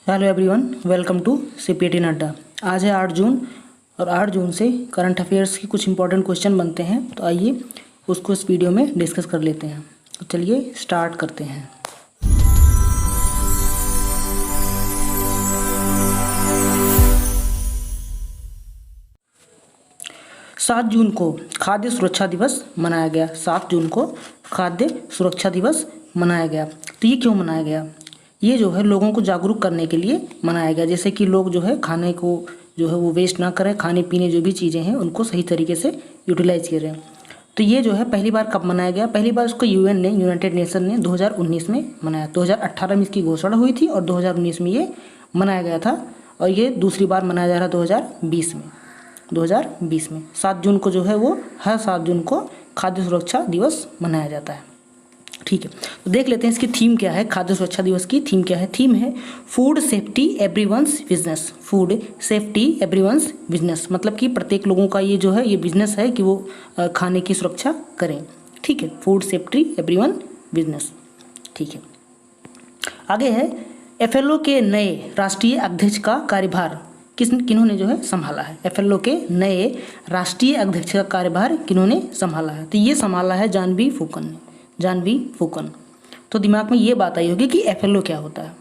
Hello everyone, welcome to CPT Nadda. आज है 8 जून और 8 जून से करंट अफेयर्स की कुछ इंपॉर्टेंट क्वेश्चन बनते हैं, तो आइए उसको इस वीडियो में डिस्कस कर लेते हैं। तो चलिए स्टार्ट करते हैं। सात जून को खाद्य सुरक्षा दिवस मनाया गया। 7 जून को खाद्य सुरक्षा दिवस मनाया गया। तो ये क्यों मनाया गया? ये जो है लोगों को जागरूक करने के लिए मनाया गया, जैसे कि लोग जो है खाने को जो है वो वेस्ट ना करें, खाने पीने जो भी चीज़ें हैं उनको सही तरीके से यूटिलाइज करें। तो ये जो है पहली बार कब मनाया गया? पहली बार उसको यूएन ने, यूनाइटेड नेशन ने 2019 में मनाया। 2018 में इसकी घोषणा हुई थी और 2019 में ये मनाया गया था, और ये दूसरी बार मनाया जा रहा है 2020 में। 7 जून को जो है वो हर 7 जून को खाद्य सुरक्षा दिवस मनाया जाता है। ठीक है, तो देख लेते हैं इसकी थीम क्या है। खाद्य सुरक्षा दिवस की थीम क्या है? थीम है food safety everyone's business. Food safety everyone's business, मतलब कि प्रत्येक लोगों का ये जो है ये बिजनेस है कि वो खाने की सुरक्षा करें। ठीक है, फूड सेफ्टी एवरीवन बिजनेस। ठीक है, आगे है एफएलओ के नए राष्ट्रीय अध्यक्ष का कार्यभार किन्होंने जो है संभाला है? एफएलओ के नए राष्ट्रीय अध्यक्ष का कार्यभार किन्होंने संभाला है? तो ये संभाला है जानवी फूकन ने। जानवी फूकन। तो दिमाग में ये बात आई होगी कि एफएलओ क्या होता है।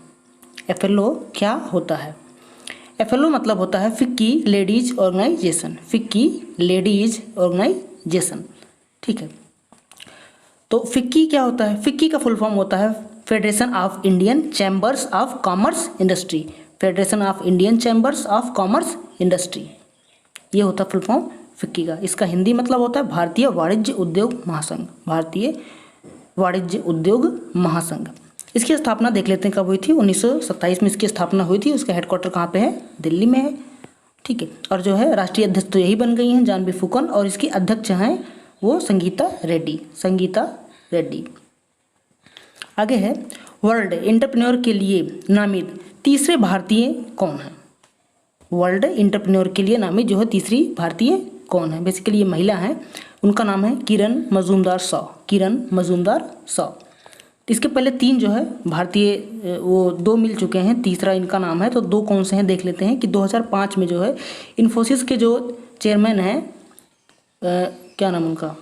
एफएलओ क्या होता है? एफएलओ मतलब होता है FICCI ladies organisation. FICCI ladies organisation. ठीक है, तो फिक्की क्या होता है? फिक्की का फुल फॉर्म होता है federation of Indian chambers of commerce industry. Federation of Indian chambers of commerce industry, ये होता है फुल फॉर्म फिक्की का। इसका हिंदी मतलब होता है भारतीय वाणिज्य उद्योग महासंघ। भारतीय वाणिज्य उद्योग महासंघ। इसकी स्थापना देख लेते हैं कब हुई थी। 1927 में इसकी स्थापना हुई थी। उसका हेडक्वार्टर कहाँ पे है? दिल्ली में है। ठीक है, और जो है राष्ट्रीय अध्यक्ष तो यही बन गई हैं, जानवी फूकन, और इसकी अध्यक्ष हैं वो संगीता रेड्डी। संगीता रेड्डी। आगे है वर्ल्ड एंटरप्रेन्योर के लिए नामित तीसरे भारतीय कौन है? वर्ल्ड एंटरप्रेन्योर के लिए नामित जो है तीसरी भारतीय कौन है? बेसिकली ये महिला है, उनका नाम है किरण मजूमदार शॉ। किरण मजूमदार शॉ। इसके पहले 3 जो है भारतीय वो 2 मिल चुके हैं, तीसरा इनका नाम है। तो 2 कौन से हैं देख लेते हैं कि 2005 में जो है इन्फोसिस के जो चेयरमैन हैं, क्या नाम उनका?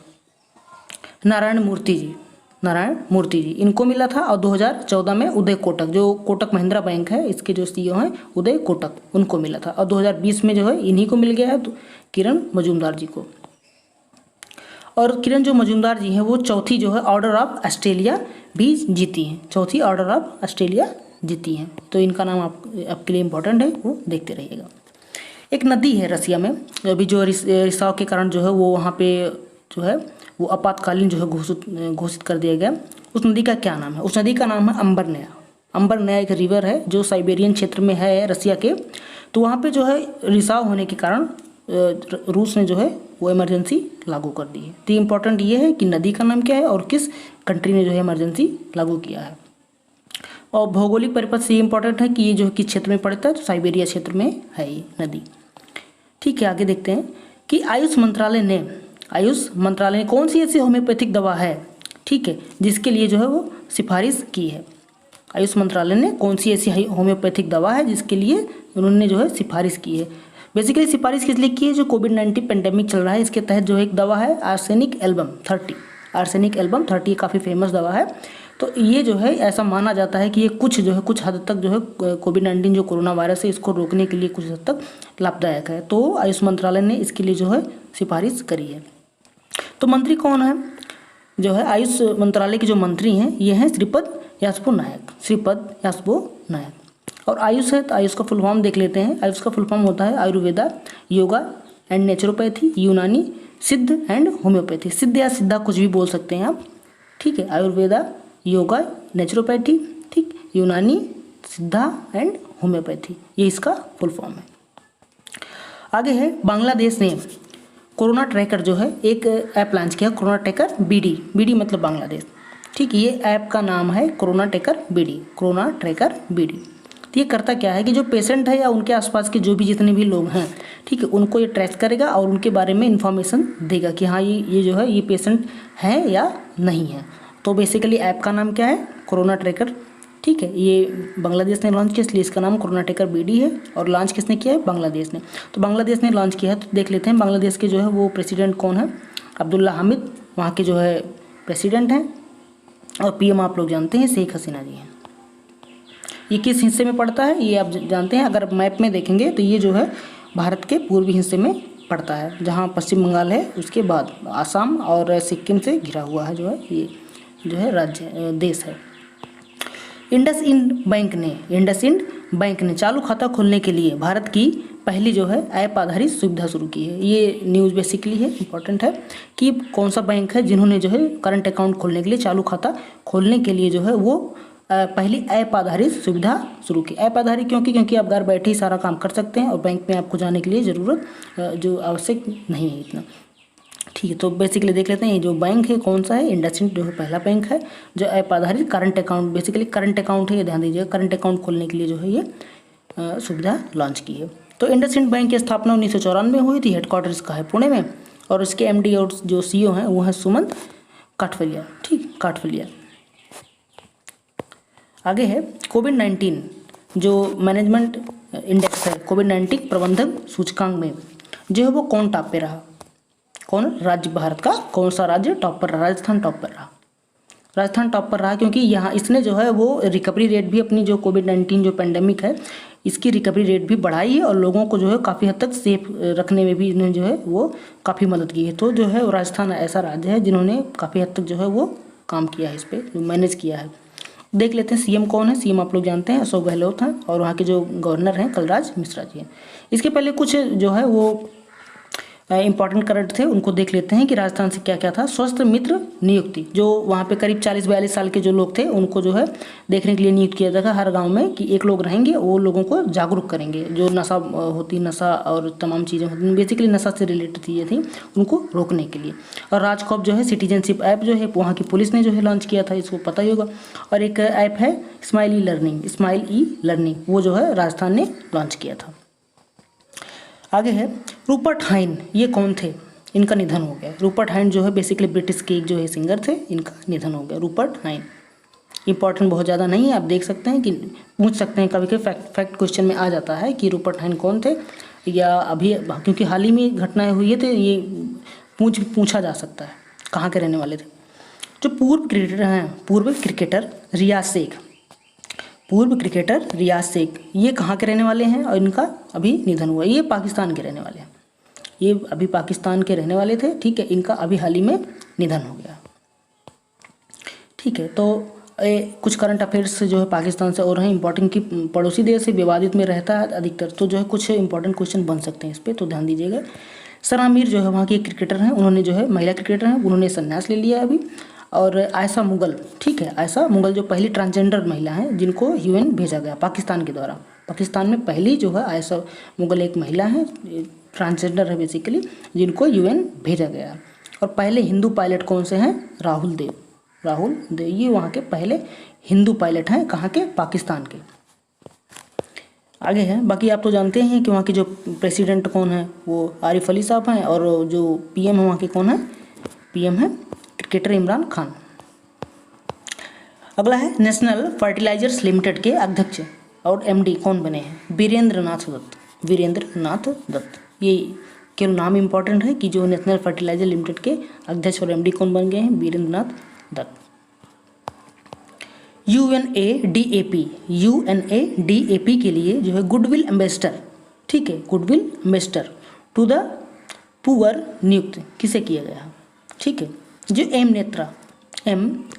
नारायण मूर्ति जी। नारायण मूर्ति जी, इनको मिला था। और 2014 में उदय कोटक, जो कोटक महिंद्रा बैंक है, इसके जो सीईओ हैं उदय कोटक, उनको मिला था। और 2020 में जो है इन्हीं को मिल गया है, तो किरण मजूमदार जी को। और किरण जो मजूमदार जी हैं वो चौथी जो है ऑर्डर ऑफ ऑस्ट्रेलिया भी जीती हैं। चौथी ऑर्डर ऑफ ऑस्ट्रेलिया जीती हैं। तो इनका नाम आपके लिए इम्पोर्टेंट है, वो देखते रहिएगा। एक नदी है रसिया में, अभी जो रिसाव के कारण जो है वो वहाँ पे जो है वो आपातकालीन जो है घोषित कर दिया गया। उस नदी का क्या नाम है? उस नदी का नाम है अंबर नया। अंबर नया एक रिवर है जो साइबेरियन क्षेत्र में है रसिया के। तो वहाँ पे जो है रिसाव होने के कारण रूस ने जो है वो इमरजेंसी लागू कर दी है। तो इम्पोर्टेंट ये है कि नदी का नाम क्या है और किस कंट्री ने जो है इमरजेंसी लागू किया है। और भौगोलिक परिपथ से ये इम्पोर्टेंट है कि ये जो किस क्षेत्र में पड़ता है, तो साइबेरिया क्षेत्र में है ये नदी। ठीक है, आगे देखते हैं कि आयुष मंत्रालय ने कौन सी ऐसी होम्योपैथिक दवा है, ठीक है, जिसके लिए जो है वो सिफारिश की है। आयुष मंत्रालय ने कौन सी ऐसी होम्योपैथिक दवा है जिसके लिए उन्होंने जो है सिफारिश की है। बेसिकली सिफारिश किस लिए की है? जो कोविड-19 पेंडेमिक चल रहा है, इसके तहत जो एक दवा है आर्सेनिक एल्बम 30। आर्सेनिक एल्बम 30 काफ़ी फेमस दवा है। तो ये जो है ऐसा माना जाता है कि ये कुछ हद तक जो है कोविड-19 जो कोरोना वायरस है इसको रोकने के लिए कुछ हद तक लाभदायक है। तो आयुष मंत्रालय ने इसके लिए जो है सिफारिश करी है। तो मंत्री कौन है? जो है आयुष मंत्रालय के जो मंत्री हैं ये हैं श्रीपद यास्पो नायक। श्रीपद यास्पो नायक। और आयुष है, तो आयुष का फुल फॉर्म देख लेते हैं। आयुष का फुल फॉर्म होता है आयुर्वेदा, योगा एंड नेचुरोपैथी, यूनानी, सिद्ध एंड होम्योपैथी। सिद्ध या सिद्धा कुछ भी बोल सकते हैं आप। ठीक है, आयुर्वेदा, योगा, नेचुरोपैथी, ठीक, यूनानी, सिद्धा एंड होम्योपैथी, ये इसका फुल फॉर्म है। आगे है बांग्लादेश ने कोरोना ट्रैकर जो है एक ऐप लॉन्च किया, कोरोना ट्रैकर बीडी। बीडी मतलब बांग्लादेश। ठीक, ये ऐप का नाम है corona tracker BD. Corona tracker BD. तो ये करता क्या है कि जो पेशेंट है या उनके आसपास के जो भी जितने भी लोग हैं, ठीक है, उनको ये ट्रैक करेगा और उनके बारे में इन्फॉर्मेशन देगा कि हाँ ये जो है ये पेशेंट है या नहीं है। तो बेसिकली ऐप का नाम क्या है? कोरोना ट्रैकर ठीक है, ये बांग्लादेश ने लॉन्च किया, इसलिए इसका नाम कोरोना टेकर बीडी है। और लॉन्च किसने किया है? बांग्लादेश ने। तो बांग्लादेश ने लॉन्च किया है, तो देख लेते हैं बांग्लादेश के जो है वो प्रेसिडेंट कौन है। अब्दुल्ला हामिद वहाँ के जो है प्रेसिडेंट हैं, और पीएम आप लोग जानते हैं शेख हसीना जी हैं। ये किस हिस्से में पड़ता है ये आप जानते हैं, अगर मैप में देखेंगे तो ये जो है भारत के पूर्वी हिस्से में पड़ता है, जहाँ पश्चिम बंगाल है, उसके बाद आसाम और सिक्किम से घिरा हुआ है जो है ये जो है राज्य देश है। इंडसइंड बैंक ने चालू खाता खोलने के लिए भारत की पहली जो है ऐप आधारित सुविधा शुरू की है। ये न्यूज़ बेसिकली है, इंपॉर्टेंट है कि कौन सा बैंक है जिन्होंने जो है करंट अकाउंट खोलने के लिए, चालू खाता खोलने के लिए जो है वो पहली ऐप आधारित सुविधा शुरू की। ऐप आधारित क्योंकि आप घर बैठे ही सारा काम कर सकते हैं और बैंक में आपको जाने के लिए ज़रूरत जो आवश्यक नहीं है इतना। ठीक है, तो बेसिकली देख लेते हैं ये जो बैंक है कौन सा है। इंडसइंड जो है पहला बैंक है जो ऐप आधारित current account, basically current account है, ये ध्यान दीजिएगा, करंट अकाउंट खोलने के लिए जो है ये सुविधा लॉन्च की है। तो इंडसइंड बैंक की स्थापना 1994 में हुई थी, हेडक्वार्टर इसका है पुणे में, और इसके एमडी और जो सीईओ हैं वो हैं सुमंत काठफलिया। ठीक, काठफलिया। आगे है कोविड-19 जो मैनेजमेंट इंडेक्स है, कोविड-19 प्रबंधन सूचकांक में जो है वो कौन टॉप पे रहा? कौन राज्य, भारत का कौन सा राज्य टॉप पर रहा? राजस्थान टॉप पर रहा। राजस्थान टॉप पर रहा क्योंकि यहाँ इसने जो है वो रिकवरी रेट भी अपनी जो कोविड-19 जो पेंडेमिक है इसकी रिकवरी रेट भी बढ़ाई है, और लोगों को जो है काफ़ी हद तक सेफ रखने में भी इन्होंने जो है वो काफ़ी मदद की है। तो जो है राजस्थान ऐसा राज्य है जिन्होंने काफ़ी हद तक जो है वो काम किया है, इस पर मैनेज किया है। देख लेते हैं सीएम कौन है। सीएम आप लोग जानते हैं अशोक गहलोत हैं, और वहाँ के जो गवर्नर हैं कलराज मिश्रा जी हैं। इसके पहले कुछ जो है वो इंपॉर्टेंट करंट थे, उनको देख लेते हैं कि राजस्थान से क्या क्या था। स्वास्थ्य मित्र नियुक्ति, जो वहाँ पे करीब 40-42 साल के जो लोग थे उनको जो है देखने के लिए नियुक्त किया जाता था हर गांव में, कि एक लोग रहेंगे वो लोगों को जागरूक करेंगे, जो नशा होती, नशा और तमाम चीज़ें होती, बेसिकली नशा से रिलेटेड चीज़ें थी, उनको रोकने के लिए। और राजकॉप जो है सिटीजनशिप ऐप जो है वहाँ की पुलिस ने जो है लॉन्च किया था, इसको पता ही होगा। और एक ऐप है स्माइल ई लर्निंग, वो जो है राजस्थान ने लॉन्च किया था। आगे है रूपर्ट हाइन, ये कौन थे? इनका निधन हो गया। रूपर्ट हाइन जो है बेसिकली ब्रिटिश के एक जो है सिंगर थे, इनका निधन हो गया। रूपर्ट हाइन इंपॉर्टेंट बहुत ज़्यादा नहीं है, आप देख सकते हैं कि पूछ सकते हैं कभी कभी फैक्ट क्वेश्चन में आ जाता है कि रूपर्ट हाइन कौन थे, या अभी क्योंकि हाल ही में घटनाएं हुई है तो ये पूछा जा सकता है कहाँ के रहने वाले थे। जो पूर्व क्रिकेटर रियाज शेख ये कहाँ के रहने वाले हैं और इनका अभी निधन हुआ। ये पाकिस्तान के रहने वाले हैं, ये अभी पाकिस्तान के रहने वाले थे। ठीक है, इनका अभी हाल ही में निधन हो गया। ठीक है, तो कुछ करंट अफेयर्स जो है पाकिस्तान से और हैं इंपॉर्टेंट, की पड़ोसी देश से विवादित में रहता है अधिकतर, तो जो है कुछ इंपॉर्टेंट क्वेश्चन बन सकते हैं इस पर, तो ध्यान दीजिएगा। सना मीर जो है वहाँ की क्रिकेटर हैं, उन्होंने जो है महिला क्रिकेटर हैं, उन्होंने संन्यास ले लिया है अभी। और आयशा मुगल, ठीक है, आयशा मुगल जो पहली ट्रांसजेंडर महिला हैं जिनको यूएन भेजा गया पाकिस्तान के द्वारा। पाकिस्तान में पहली जो है आयशा मुगल एक महिला है, ट्रांसजेंडर है बेसिकली, जिनको यूएन भेजा गया। और पहले हिंदू पायलट कौन से हैं? राहुल देव, ये वहाँ के पहले हिंदू पायलट हैं, कहाँ के? पाकिस्तान के। आगे है, बाकी आप तो जानते हैं कि वहाँ के जो प्रेसिडेंट कौन है, वो आरिफ अली साहब हैं, और जो पीएम है वहाँ के कौन है? पीएम है क्रिकेटर इमरान खान। अगला है नेशनल फर्टिलाइजर्स लिमिटेड के अध्यक्ष और एमडी कौन बने हैं? वीरेंद्र नाथ दत्त। ये केवल नाम इंपॉर्टेंट है कि जो नेशनल फर्टिलाइजर लिमिटेड के अध्यक्ष और एमडी कौन बन गए हैं? वीरेंद्र नाथ दत्त। यूएनएडीएपी के लिए जो है गुडविल एम्बेसडर, ठीक है, goodwill ambassador to the poor नियुक्त किसे किया गया? ठीक है, जो एम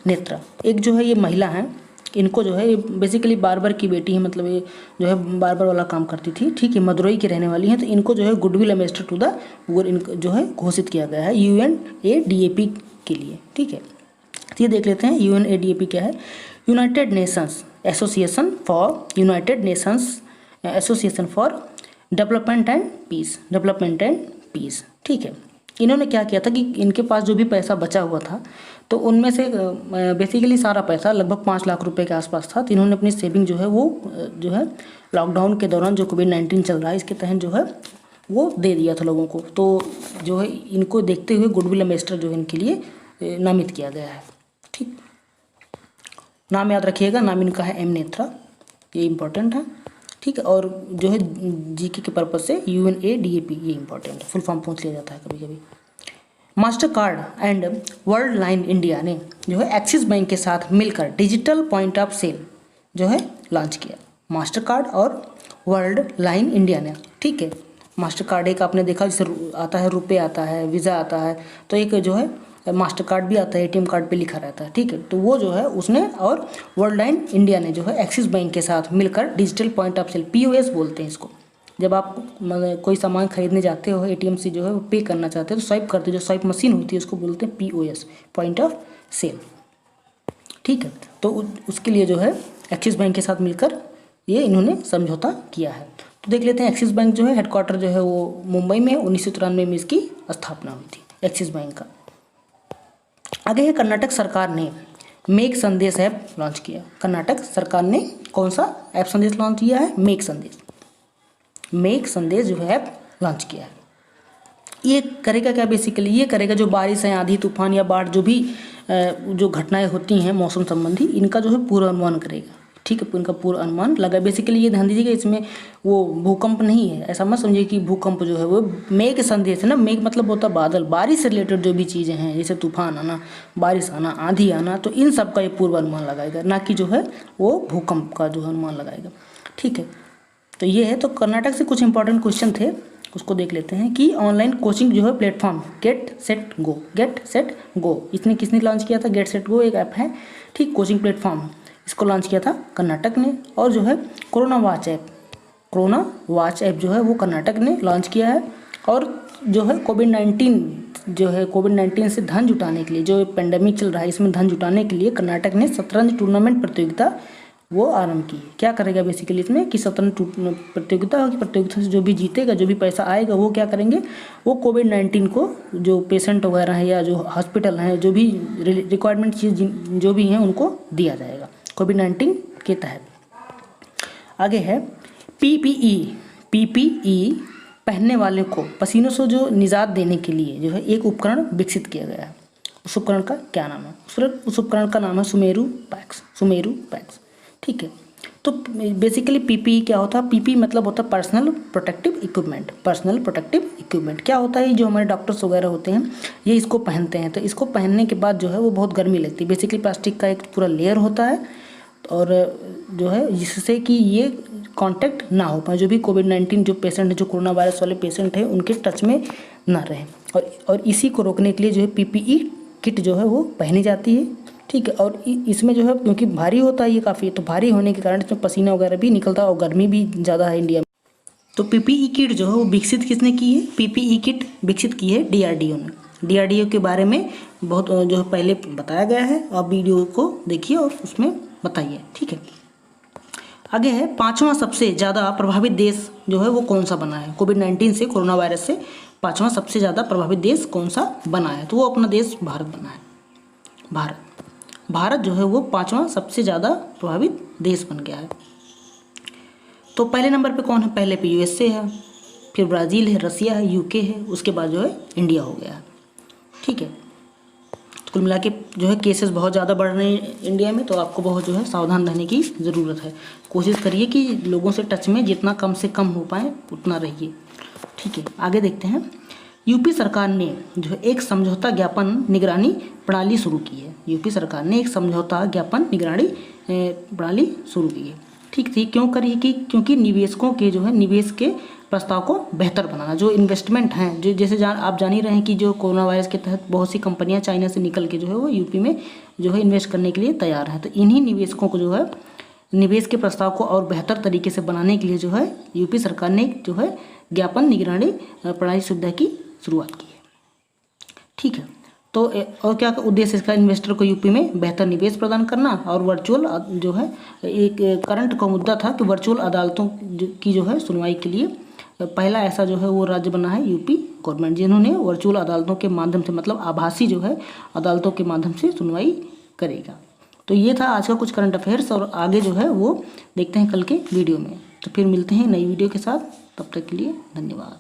नेत्रा एक जो है ये महिला हैं, इनको जो है ये बेसिकली बार्बर की बेटी है, मतलब ये जो है बार्बर वाला काम करती थी। ठीक है, मदुरई की रहने वाली हैं, तो इनको जो है goodwill ambassador to the poor इनको जो है घोषित किया गया है यूएनएडीएपी के लिए। ठीक है, तो ये देख लेते हैं यूएनएडीएपी क्या है। United Nations Association for Development and Peace. ठीक है, इन्होंने क्या किया था कि इनके पास जो भी पैसा बचा हुआ था तो उनमें से बेसिकली सारा पैसा लगभग 5 लाख रुपए के आसपास था, तो इन्होंने अपनी सेविंग जो है वो जो है लॉकडाउन के दौरान जो कोविड-19 चल रहा है इसके तहत जो है वो दे दिया था लोगों को। तो जो है इनको देखते हुए गुडविल एम्बेसडर जो है इनके लिए नामित किया गया है। ठीक, नाम याद रखिएगा, नाम इनका है एम नेत्रा, ये इंपॉर्टेंट है, ठीक है। और जो है जीके के पर्पज से UNADAP, ये इंपॉर्टेंट है, फुल फॉर्म पूछ लिया जाता है कभी कभी। Master card and world line India ने जो है एक्सिस बैंक के साथ मिलकर डिजिटल पॉइंट ऑफ सेल जो है लॉन्च किया। मास्टर कार्ड और वर्ल्ड लाइन इंडिया ने, ठीक है। मास्टर कार्ड एक आपने देखा जैसे आता है, रुपए आता है, वीज़ा आता है, तो एक जो है मास्टर कार्ड भी आता है, ATM कार्ड पे लिखा रहता है, ठीक है। तो वो जो है उसने और वर्ल्ड लाइन इंडिया ने जो है एक्सिस बैंक के साथ मिलकर digital point of sale, POS बोलते हैं इसको। जब आप मतलब कोई सामान खरीदने जाते हो, ATM से जो है वो पे करना चाहते हो तो स्वाइप करते हो, जो स्वाइप मशीन होती है उसको बोलते हैं POS, पॉइंट ऑफ सेल, ठीक है। तो उसके लिए जो है एक्सिस बैंक के साथ मिलकर ये इन्होंने समझौता किया है। तो देख लेते हैं, एक्सिस बैंक जो है हेडक्वार्टर जो है वो मुंबई में 1993 में इसकी स्थापना हुई थी, एक्सिस बैंक का। आगे है, कर्नाटक सरकार ने मेक संदेश ऐप लॉन्च किया। कर्नाटक सरकार ने कौन सा ऐप संदेश लॉन्च किया है? मेक संदेश। मेक संदेश जो है ऐप लॉन्च किया है। ये करेगा क्या बेसिकली? ये करेगा जो बारिश है, आंधी तूफान या बाढ़, जो भी जो घटनाएं होती हैं मौसम संबंधी, इनका जो है पूर्वानुमान करेगा, ठीक है। इनका पूर्व अनुमान लगा। बेसिकली ये ध्यान दीजिएगा, इसमें वो भूकंप नहीं है, ऐसा मत समझिए कि भूकंप जो है वो मेघ संदेश है ना। मेघ मतलब होता है बादल, बारिश से रिलेटेड जो भी चीज़ें हैं, जैसे तूफान आना, बारिश आना, आंधी आना, तो इन सब का ये पूर्व अनुमान लगाएगा, ना कि जो है वो भूकंप का जो है अनुमान लगाएगा, ठीक है। तो ये है। तो कर्नाटक से कुछ इंपॉर्टेंट क्वेश्चन थे, उसको देख लेते हैं कि ऑनलाइन कोचिंग जो है प्लेटफॉर्म गेट सेट गो, इसने किसने लॉन्च किया था? गेट सेट गो एक ऐप है, ठीक, कोचिंग प्लेटफॉर्म, इसको लॉन्च किया था कर्नाटक ने। और जो है कोरोना वॉच ऐप जो है वो कर्नाटक ने लॉन्च किया है। और जो है कोविड-19 से धन जुटाने के लिए, जो पेंडेमिक चल रहा है इसमें धन जुटाने के लिए कर्नाटक ने शतरंज टूर्नामेंट प्रतियोगिता वो आरंभ की। क्या करेगा बेसिकली इसमें कि शतरंज प्रतियोगिता होगी, प्रतियोगिता से जो भी जीतेगा, जो भी पैसा आएगा, वो क्या करेंगे, वो कोविड-19 को जो पेशेंट वगैरह है या जो हॉस्पिटल हैं, जो भी रिक्वायरमेंट चीज़ जो भी हैं उनको दिया जाएगा कोविड-19 के तहत। आगे है PPE पहनने वाले को पसीनों से जो निजात देने के लिए जो है एक उपकरण विकसित किया गया है। उस उपकरण का क्या नाम है? उस उपकरण का नाम है सुमेरु पैक्स, ठीक है। तो बेसिकली PPE क्या होता है? PPE मतलब होता है पर्सनल प्रोटेक्टिव इक्विपमेंट। क्या होता है? जो हमारे डॉक्टर्स वगैरह होते हैं ये इसको पहनते हैं, तो इसको पहनने के बाद जो है वो बहुत गर्मी लगती है। बेसिकली प्लास्टिक का एक पूरा लेयर होता है और जो है जिससे कि ये कांटेक्ट ना हो पाए, जो भी कोविड-19 जो पेशेंट है, जो कोरोना वायरस वाले पेशेंट हैं, उनके टच में ना रहे। और इसी को रोकने के लिए जो है PPE किट जो है वो पहनी जाती है, ठीक है। और इसमें जो है क्योंकि भारी होता है ये काफ़ी, तो भारी होने के कारण इसमें पसीना वगैरह भी निकलता है और गर्मी भी ज़्यादा है इंडिया में। तो PPE किट जो है वो विकसित किसने की है? PPE किट विकसित की है DRDO ने। DRDO के बारे में बहुत जो है पहले बताया गया है, आप वीडियो को देखिए और उसमें बताइए, ठीक है। आगे है 5वां सबसे ज़्यादा प्रभावित देश जो है वो कौन सा बना है? कोविड-19 से, कोरोना वायरस से 5वां सबसे ज़्यादा प्रभावित देश कौन सा बना है? तो वो अपना देश भारत बना है। भारत जो है वो 5वां सबसे ज़्यादा प्रभावित देश बन गया है। तो पहले नंबर पे कौन है? पहले पे USA है, फिर ब्राज़ील है, रसिया है, UK है, उसके बाद जो है इंडिया हो गया है, ठीक है। तो कुल मिला के जो है केसेस बहुत ज़्यादा बढ़ रहे हैं इंडिया में, तो आपको बहुत जो है सावधान रहने की ज़रूरत है। कोशिश करिए कि लोगों से टच में जितना कम से कम हो पाए उतना रहिए, ठीक है। आगे देखते हैं, यूपी सरकार ने जो है एक समझौता ज्ञापन निगरानी प्रणाली शुरू की है। यूपी सरकार ने एक समझौता ज्ञापन निगरानी प्रणाली शुरू की है, ठीक थी। क्यों करी? क्योंकि निवेशकों के जो है निवेश के प्रस्ताव को बेहतर बनाना, जो इन्वेस्टमेंट हैं, जो जैसे आप जान ही रहे हैं कि जो कोरोना वायरस के तहत बहुत सी कंपनियां चाइना से निकल के जो है वो यूपी में जो है इन्वेस्ट करने के लिए तैयार हैं। तो इन्हीं निवेशकों को जो है निवेश के प्रस्ताव को और बेहतर तरीके से बनाने के लिए जो है यूपी सरकार ने जो है ज्ञापन निगरानी प्रणाली सुविधा की शुरुआत की है, ठीक है। तो और क्या उद्देश्य इसका? इन्वेस्टर को यूपी में बेहतर निवेश प्रदान करना और वर्चुअल जो है एक करंट का मुद्दा था कि वर्चुअल अदालतों की जो है सुनवाई के लिए पहला ऐसा जो है वो राज्य बना है यूपी गवर्नमेंट, जिन्होंने वर्चुअल अदालतों के माध्यम से, मतलब आभासी जो है अदालतों के माध्यम से सुनवाई करेगा। तो ये था आज का कुछ करंट अफेयर्स, और आगे जो है वो देखते हैं कल के वीडियो में। तो फिर मिलते हैं नई वीडियो के साथ, तब तक के लिए धन्यवाद।